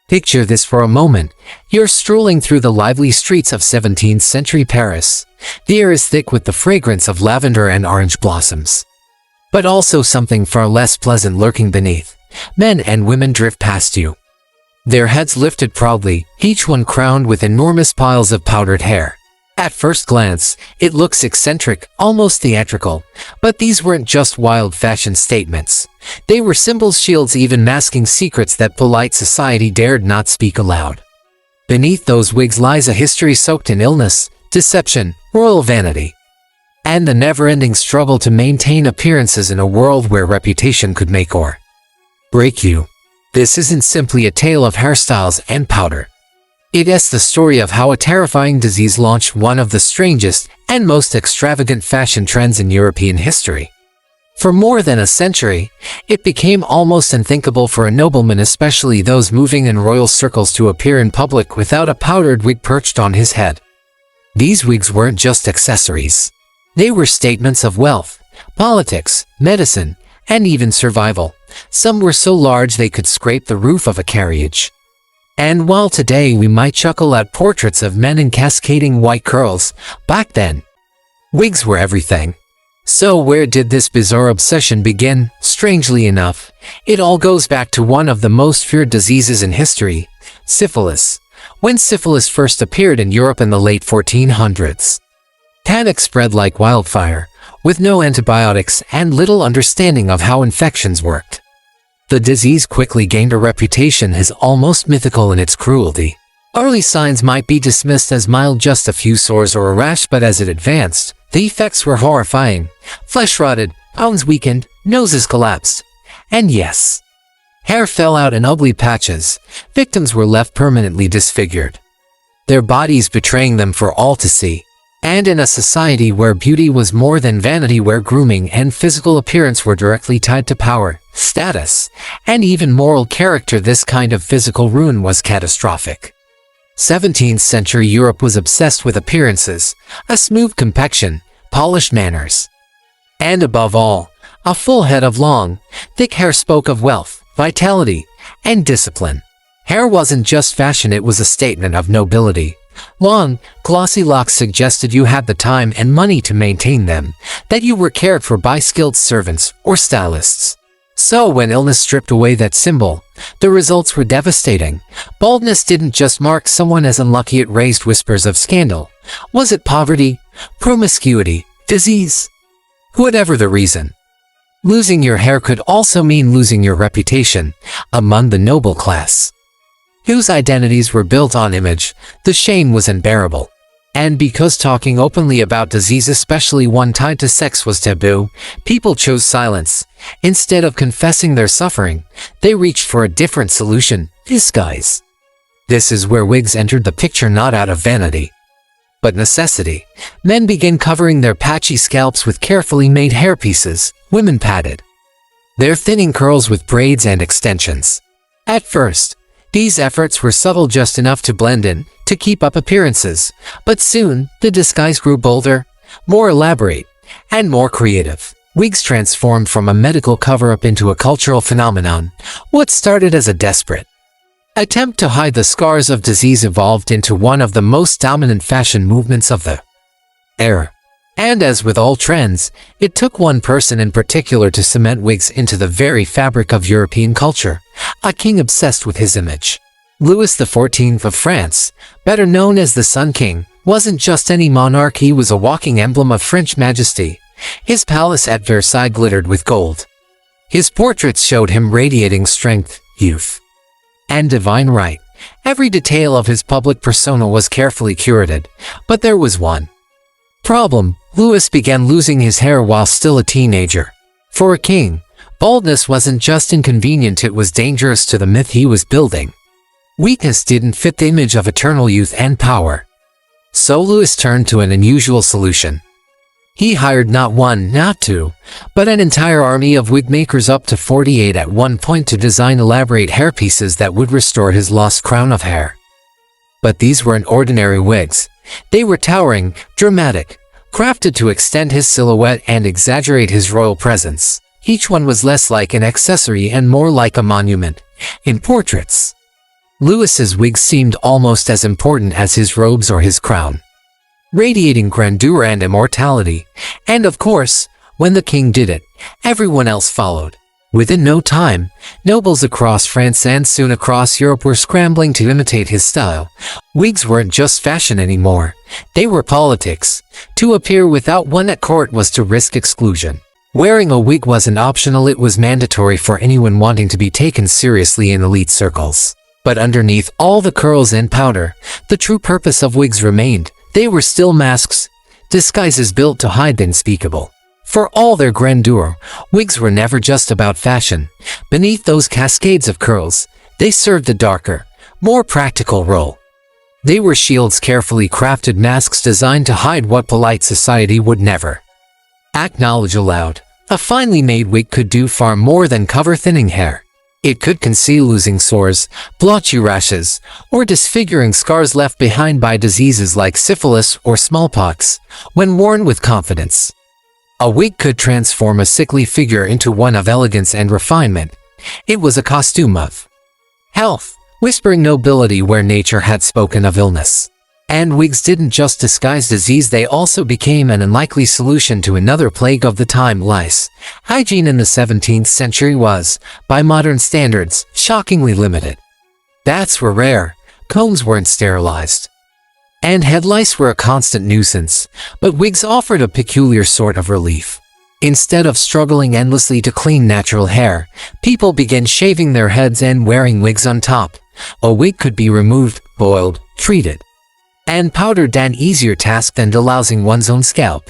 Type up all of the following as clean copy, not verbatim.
Picture this for a moment. You're strolling through the lively streets of 17th century Paris. The air is thick with the fragrance of lavender and orange blossoms. But also something far less pleasant lurking beneath. Men and women drift past you, their heads lifted proudly, each one crowned with enormous piles of powdered hair. At first glance, it looks eccentric, almost theatrical. But these weren't just wild fashion statements. They were symbols, shields, even masking secrets that polite society dared not speak aloud. Beneath those wigs lies a history soaked in illness, deception, royal vanity, and the never-ending struggle to maintain appearances in a world where reputation could make or break you. This isn't simply a tale of hairstyles and powder. It is the story of how a terrifying disease launched one of the strangest and most extravagant fashion trends in European history. For more than a century, it became almost unthinkable for a nobleman, especially those moving in royal circles, to appear in public without a powdered wig perched on his head. These wigs weren't just accessories. They were statements of wealth, politics, medicine, and even survival. Some were so large they could scrape the roof of a carriage. And while today we might chuckle at portraits of men in cascading white curls, back then, wigs were everything. So where did this bizarre obsession begin? Strangely enough, it all goes back to one of the most feared diseases in history, syphilis. When syphilis first appeared in Europe in the late 1400s, panic spread like wildfire, with no antibiotics and little understanding of how infections worked. The disease quickly gained a reputation as almost mythical in its cruelty. Early signs might be dismissed as mild, just a few sores or a rash, but as it advanced, the effects were horrifying. Flesh rotted, bones weakened, noses collapsed. And yes, hair fell out in ugly patches. Victims were left permanently disfigured, their bodies betraying them for all to see. And in a society where beauty was more than vanity, where grooming and physical appearance were directly tied to power, status, and even moral character, this kind of physical ruin was catastrophic. 17th century Europe was obsessed with appearances, a smooth complexion, polished manners, and above all, a full head of long, thick hair spoke of wealth, vitality, and discipline. Hair wasn't just fashion, it was a statement of nobility. Long, glossy locks suggested you had the time and money to maintain them, that you were cared for by skilled servants or stylists. So when illness stripped away that symbol, the results were devastating. Baldness didn't just mark someone as unlucky, it raised whispers of scandal. Was it poverty, promiscuity, disease? Whatever the reason, losing your hair could also mean losing your reputation among the noble class, whose identities were built on image. The shame was unbearable. And because talking openly about disease, especially one tied to sex, was taboo, people chose silence. Instead of confessing their suffering, they reached for a different solution: disguise. This is where wigs entered the picture, not out of vanity, but necessity. Men began covering their patchy scalps with carefully made hairpieces. Women padded their thinning curls with braids and extensions. At first, these efforts were subtle, just enough to blend in, to keep up appearances. But soon, the disguise grew bolder, more elaborate, and more creative. Wigs transformed from a medical cover-up into a cultural phenomenon. What started as a desperate attempt to hide the scars of disease evolved into one of the most dominant fashion movements of the era. And as with all trends, it took one person in particular to cement wigs into the very fabric of European culture: a king obsessed with his image. Louis XIV of France, better known as the Sun King, wasn't just any monarch, he was a walking emblem of French majesty. His palace at Versailles glittered with gold. His portraits showed him radiating strength, youth, and divine right. Every detail of his public persona was carefully curated. But there was one problem: Louis began losing his hair while still a teenager. For a king, baldness wasn't just inconvenient, it was dangerous to the myth he was building. Weakness didn't fit the image of eternal youth and power. So Louis turned to an unusual solution. He hired not one, not two, but an entire army of wig makers, up to 48 at one point, to design elaborate hairpieces that would restore his lost crown of hair. But these weren't ordinary wigs. They were towering, dramatic, crafted to extend his silhouette and exaggerate his royal presence. Each one was less like an accessory and more like a monument. In portraits, Louis's wigs seemed almost as important as his robes or his crown, radiating grandeur and immortality. And of course, when the king did it, everyone else followed. Within no time, nobles across France and soon across Europe were scrambling to imitate his style. Wigs weren't just fashion anymore, they were politics. To appear without one at court was to risk exclusion. Wearing a wig wasn't optional, it was mandatory for anyone wanting to be taken seriously in elite circles. But underneath all the curls and powder, the true purpose of wigs remained. They were still masks, disguises built to hide the unspeakable. For all their grandeur, wigs were never just about fashion. Beneath those cascades of curls, they served a darker, more practical role. They were shields, carefully crafted masks designed to hide what polite society would never acknowledge aloud. A finely made wig could do far more than cover thinning hair. It could conceal oozing sores, blotchy rashes, or disfiguring scars left behind by diseases like syphilis or smallpox. When worn with confidence, a wig could transform a sickly figure into one of elegance and refinement. It was a costume of health, whispering nobility where nature had spoken of illness. And wigs didn't just disguise disease, they also became an unlikely solution to another plague of the time, lice. Hygiene in the 17th century was, by modern standards, shockingly limited. Baths were rare, combs weren't sterilized, and head lice were a constant nuisance, but wigs offered a peculiar sort of relief. Instead of struggling endlessly to clean natural hair, people began shaving their heads and wearing wigs on top. A wig could be removed, boiled, treated, and powdered, an easier task than delousing one's own scalp.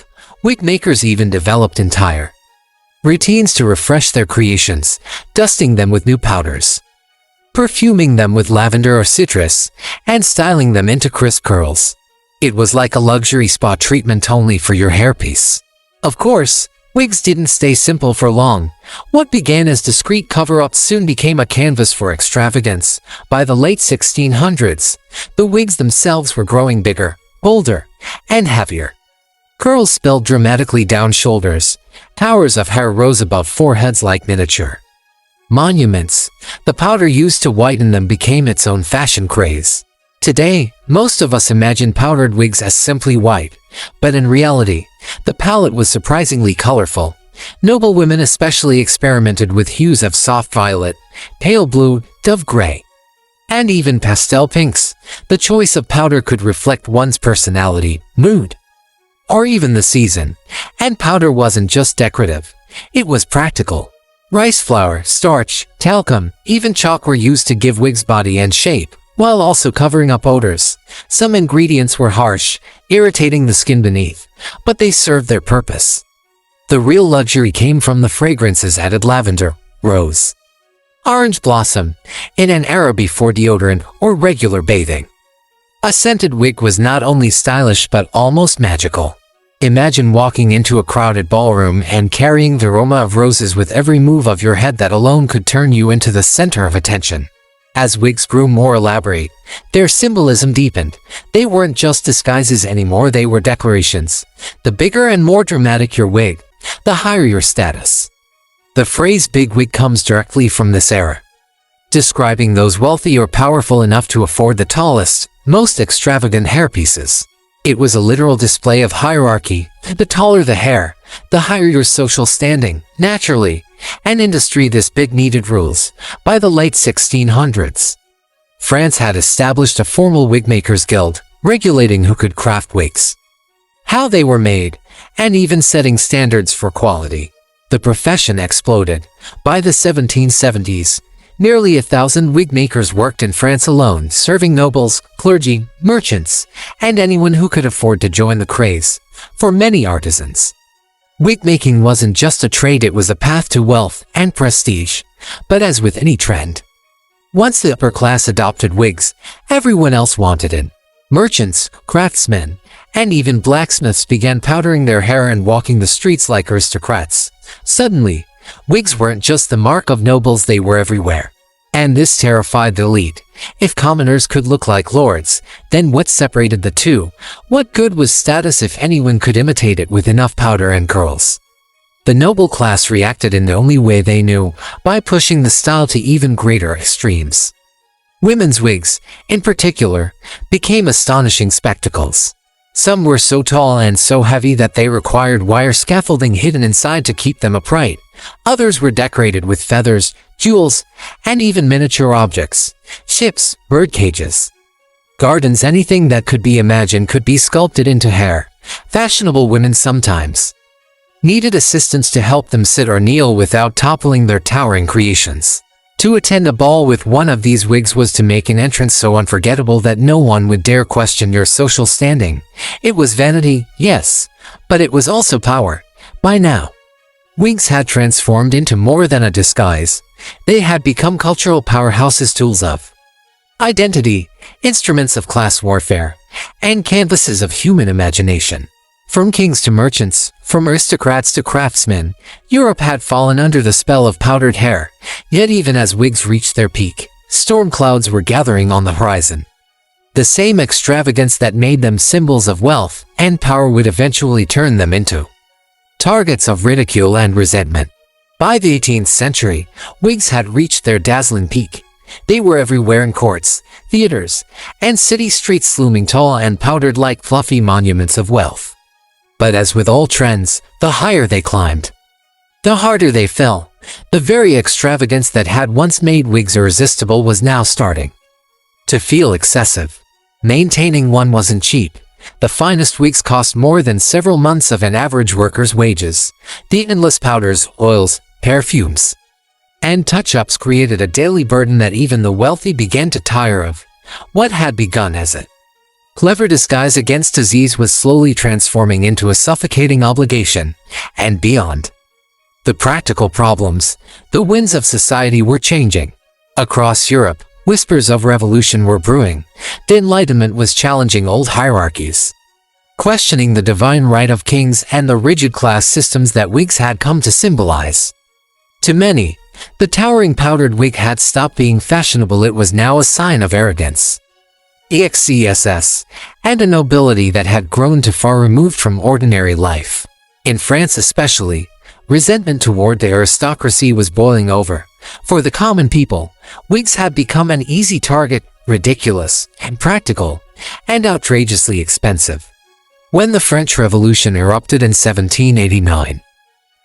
Wig makers even developed entire routines to refresh their creations, dusting them with new powders, perfuming them with lavender or citrus, and styling them into crisp curls. It was like a luxury spa treatment only for your hairpiece. Of course, wigs didn't stay simple for long. What began as discreet cover-ups soon became a canvas for extravagance. By the late 1600s, the wigs themselves were growing bigger, bolder, and heavier. Curls spilled dramatically down shoulders. Towers of hair rose above foreheads like miniature monuments. The powder used to whiten them became its own fashion craze. Today, most of us imagine powdered wigs as simply white, but in reality, the palette was surprisingly colorful. Noblewomen especially experimented with hues of soft violet, pale blue, dove gray, and even pastel pinks. The choice of powder could reflect one's personality, mood, or even the season. And powder wasn't just decorative, it was practical. Rice flour, starch, talcum, even chalk were used to give wigs body and shape, while also covering up odors. Some ingredients were harsh, irritating the skin beneath, but they served their purpose. The real luxury came from the fragrances added: lavender, rose, orange blossom, in an era before deodorant or regular bathing. A scented wig was not only stylish but almost magical. Imagine walking into a crowded ballroom and carrying the aroma of roses with every move of your head. That alone could turn you into the center of attention. As wigs grew more elaborate, their symbolism deepened. They weren't just disguises anymore, they were declarations. The bigger and more dramatic your wig, the higher your status. The phrase bigwig comes directly from this era, describing those wealthy or powerful enough to afford the tallest, most extravagant hairpieces. It was a literal display of hierarchy. The taller the hair, the higher your social standing. Naturally, an industry this big needed rules. By the late 1600s, France had established a formal wigmakers guild, regulating who could craft wigs, how they were made, and even setting standards for quality. The profession exploded. By the 1770s, nearly 1,000 wig makers worked in France alone, serving nobles, clergy, merchants, and anyone who could afford to join the craze. For many artisans, wig making wasn't just a trade, it was a path to wealth and prestige. But as with any trend, once the upper class adopted wigs, everyone else wanted it. Merchants, craftsmen, and even blacksmiths began powdering their hair and walking the streets like aristocrats. Suddenly, wigs weren't just the mark of nobles, they were everywhere. And this terrified the elite. If commoners could look like lords, then what separated the two? What good was status if anyone could imitate it with enough powder and curls? The noble class reacted in the only way they knew, by pushing the style to even greater extremes. Women's wigs, in particular, became astonishing spectacles. Some were so tall and so heavy that they required wire scaffolding hidden inside to keep them upright. Others were decorated with feathers, jewels, and even miniature objects. Ships, bird cages, gardens, anything that could be imagined could be sculpted into hair. Fashionable women sometimes needed assistance to help them sit or kneel without toppling their towering creations. To attend a ball with one of these wigs was to make an entrance so unforgettable that no one would dare question your social standing. It was vanity, yes, but it was also power. By now, wigs had transformed into more than a disguise. They had become cultural powerhouses, tools of identity, instruments of class warfare, and canvases of human imagination. From kings to merchants, from aristocrats to craftsmen, Europe had fallen under the spell of powdered hair. Yet even as wigs reached their peak, storm clouds were gathering on the horizon. The same extravagance that made them symbols of wealth and power would eventually turn them into targets of ridicule and resentment. By the 18th century, wigs had reached their dazzling peak. They were everywhere in courts, theaters, and city streets, looming tall and powdered like fluffy monuments of wealth. But as with all trends, the higher they climbed, the harder they fell. The very extravagance that had once made wigs irresistible was now starting to feel excessive. Maintaining one wasn't cheap. The finest wigs cost more than several months of an average worker's wages. The endless powders, oils, perfumes, and touch-ups created a daily burden that even the wealthy began to tire of. What had begun as a clever disguise against disease was slowly transforming into a suffocating obligation. And beyond the practical problems, the winds of society were changing. Across Europe, whispers of revolution were brewing. The Enlightenment was challenging old hierarchies, questioning the divine right of kings and the rigid class systems that wigs had come to symbolize. To many, the towering powdered wig had stopped being fashionable. It was now a sign of arrogance, excess, and a nobility that had grown too far removed from ordinary life. In France especially, resentment toward the aristocracy was boiling over. For the common people, wigs had become an easy target, ridiculous, impractical, and outrageously expensive. When the French Revolution erupted in 1789,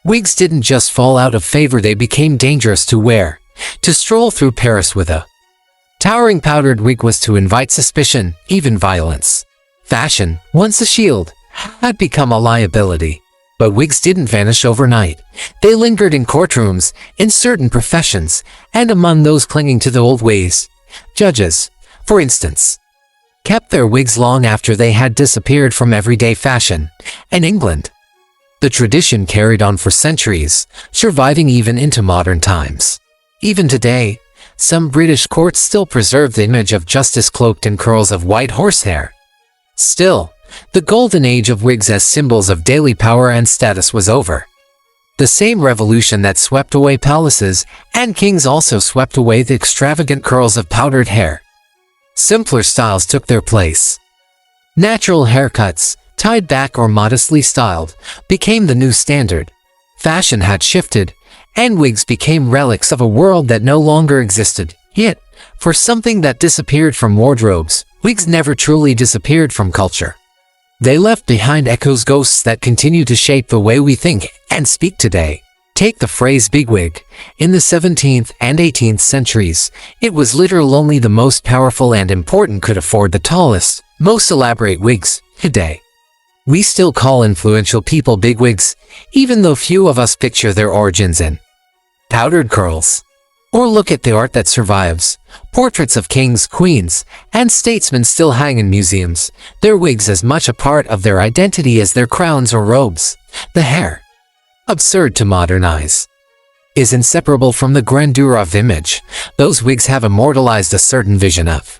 wigs didn't just fall out of favor, they became dangerous to wear. To stroll through Paris with a towering powdered wig was to invite suspicion, even violence. Fashion, once a shield, had become a liability. But wigs didn't vanish overnight. They lingered in courtrooms, in certain professions, and among those clinging to the old ways. Judges, for instance, kept their wigs long after they had disappeared from everyday fashion. In England, the tradition carried on for centuries, surviving even into modern times. Even today, some British courts still preserve the image of justice cloaked in curls of white horsehair. Still, the golden age of wigs as symbols of daily power and status was over. The same revolution that swept away palaces and kings also swept away the extravagant curls of powdered hair. Simpler styles took their place. Natural haircuts, tied back or modestly styled, became the new standard. Fashion had shifted, and wigs became relics of a world that no longer existed. Yet, for something that disappeared from wardrobes, wigs never truly disappeared from culture. They left behind echoes, ghosts that continue to shape the way we think and speak today. Take the phrase bigwig. In the 17th and 18th centuries, it was literal. Only the most powerful and important could afford the tallest, most elaborate wigs. Today, we still call influential people bigwigs, even though few of us picture their origins in powdered curls. Or look at the art that survives. Portraits of kings, queens, and statesmen still hang in museums, their wigs as much a part of their identity as their crowns or robes. The hair, absurd to modernize, is inseparable from the grandeur of image. Those wigs have immortalized a certain vision of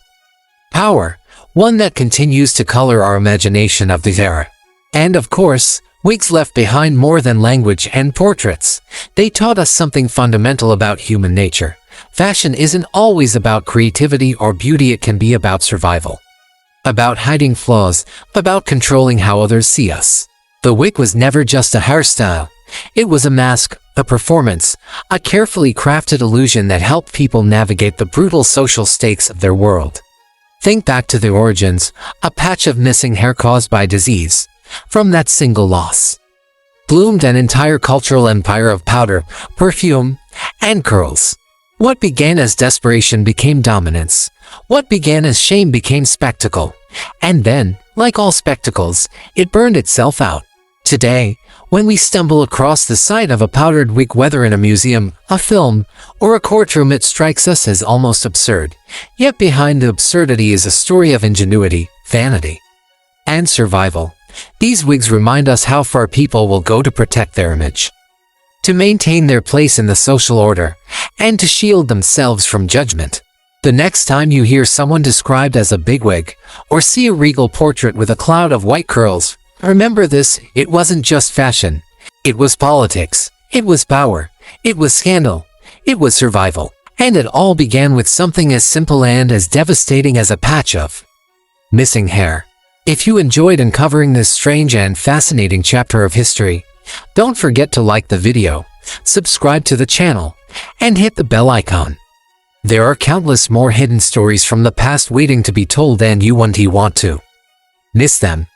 power, one that continues to color our imagination of the era. And of course, wigs left behind more than language and portraits. They taught us something fundamental about human nature. Fashion isn't always about creativity or beauty, it can be about survival, about hiding flaws, about controlling how others see us. The wig was never just a hairstyle. It was a mask, a performance, a carefully crafted illusion that helped people navigate the brutal social stakes of their world. Think back to the origins, a patch of missing hair caused by disease. From that single loss bloomed an entire cultural empire of powder, perfume, and curls. What began as desperation became dominance. What began as shame became spectacle. And then, like all spectacles, it burned itself out. Today, when we stumble across the sight of a powdered wig, whether in a museum, a film, or a courtroom, it strikes us as almost absurd. Yet behind the absurdity is a story of ingenuity, vanity, and survival. These wigs remind us how far people will go to protect their image, to maintain their place in the social order, and to shield themselves from judgment. The next time you hear someone described as a bigwig, or see a regal portrait with a cloud of white curls, remember this: it wasn't just fashion. It was politics. It was power. It was scandal. It was survival. And it all began with something as simple and as devastating as a patch of missing hair. If you enjoyed uncovering this strange and fascinating chapter of history, don't forget to like the video, subscribe to the channel, and hit the bell icon. There are countless more hidden stories from the past waiting to be told, and you won't want to miss them.